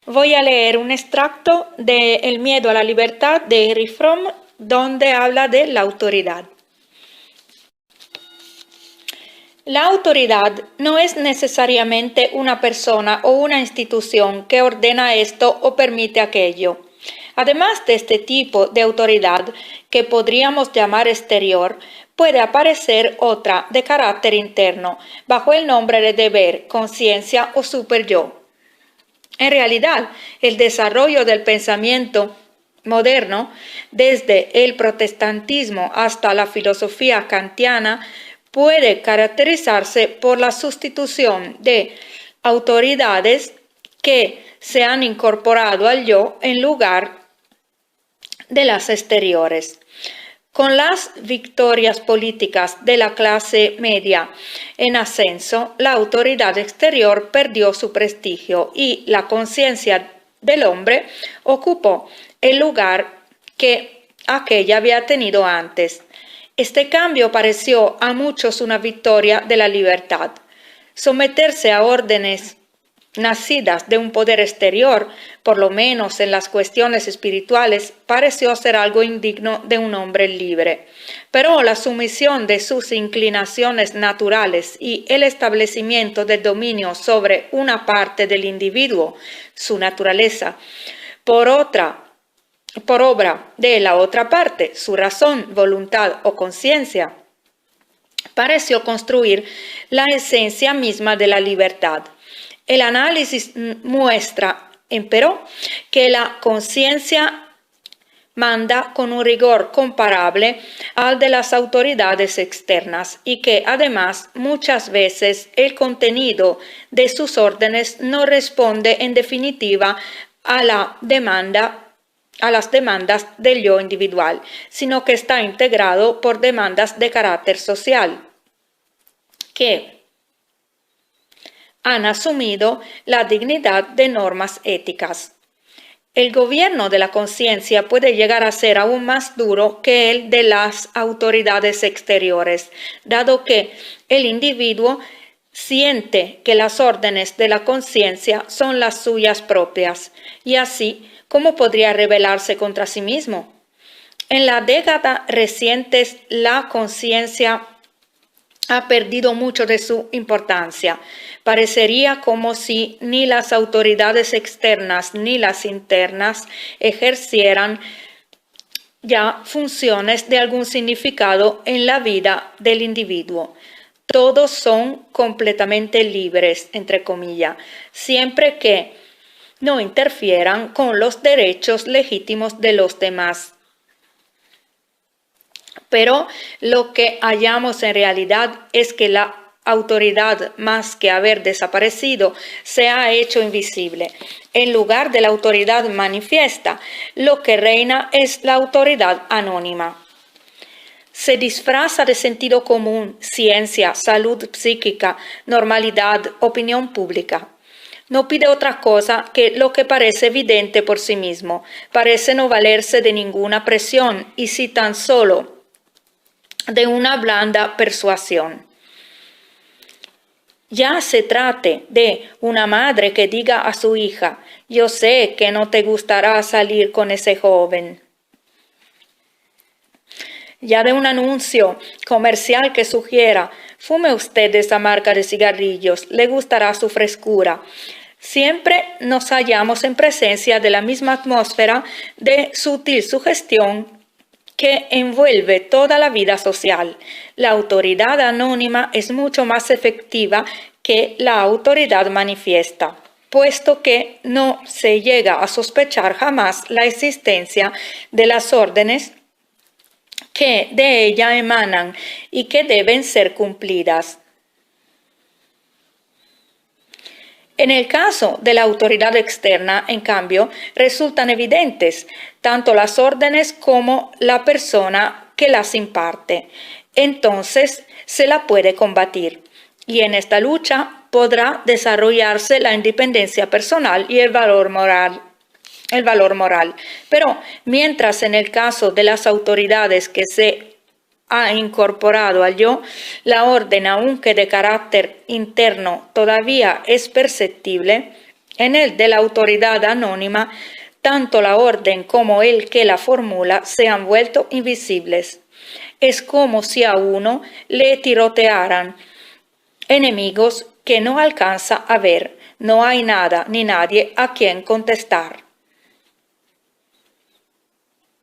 Voy a leer un extracto de El miedo a la libertad de Erich Fromm, donde habla de la autoridad. La autoridad no es necesariamente una persona o una institución que ordena esto o permite aquello. Además de este tipo de autoridad, que podríamos llamar exterior, puede aparecer otra de carácter interno, bajo el nombre de deber, conciencia o superyo. En realidad, el desarrollo del pensamiento moderno, desde el protestantismo hasta la filosofía kantiana, puede caracterizarse por la sustitución de autoridades que se han incorporado al yo en lugar de las exteriores. Con las victorias políticas de la clase media en ascenso, la autoridad exterior perdió su prestigio y la conciencia del hombre ocupó el lugar que aquella había tenido antes. Este cambio pareció a muchos una victoria de la libertad. Someterse a órdenes nacidas de un poder exterior, por lo menos en las cuestiones espirituales, pareció ser algo indigno de un hombre libre. Pero la sumisión de sus inclinaciones naturales y el establecimiento del dominio sobre una parte del individuo, su naturaleza, por obra de la otra parte, su razón, voluntad o conciencia, pareció construir la esencia misma de la libertad. El análisis muestra, empero, que la conciencia manda con un rigor comparable al de las autoridades externas y que además muchas veces el contenido de sus órdenes no responde en definitiva a las demandas del yo individual, sino que está integrado por demandas de carácter social, que han asumido la dignidad de normas éticas. El gobierno de la conciencia puede llegar a ser aún más duro que el de las autoridades exteriores, dado que el individuo siente que las órdenes de la conciencia son las suyas propias, y así, ¿cómo podría rebelarse contra sí mismo? En la década recientes, la conciencia ha perdido mucho de su importancia. Parecería como si ni las autoridades externas ni las internas ejercieran ya funciones de algún significado en la vida del individuo. Todos son completamente libres, entre comillas, siempre que no interfieran con los derechos legítimos de los demás. Pero lo que hallamos en realidad es que la autoridad, más que haber desaparecido, se ha hecho invisible. En lugar de la autoridad manifiesta, lo que reina es la autoridad anónima. Se disfraza de sentido común, ciencia, salud psíquica, normalidad, opinión pública. No pide otra cosa que lo que parece evidente por sí mismo. Parece no valerse de ninguna presión y si tan solo de una blanda persuasión. Ya se trate de una madre que diga a su hija: yo sé que no te gustará salir con ese joven. Ya de un anuncio comercial que sugiera: fume usted esa marca de cigarrillos, le gustará su frescura. Siempre nos hallamos en presencia de la misma atmósfera de sutil sugestión que envuelve toda la vida social. La autoridad anónima es mucho más efectiva que la autoridad manifiesta, puesto que no se llega a sospechar jamás la existencia de las órdenes que de ella emanan y que deben ser cumplidas. En el caso de la autoridad externa, en cambio, resultan evidentes tanto las órdenes como la persona que las imparte. Entonces se la puede combatir. Y en esta lucha podrá desarrollarse la independencia personal y el valor moral. Pero mientras en el caso de las autoridades que se ha incorporado al yo, la orden, aunque de carácter interno, todavía es perceptible, En el de la autoridad anónima, tanto la orden como el que la formula se han vuelto invisibles. Es como si a uno le tirotearan enemigos que no alcanza a ver. No hay nada ni nadie a quien contestar.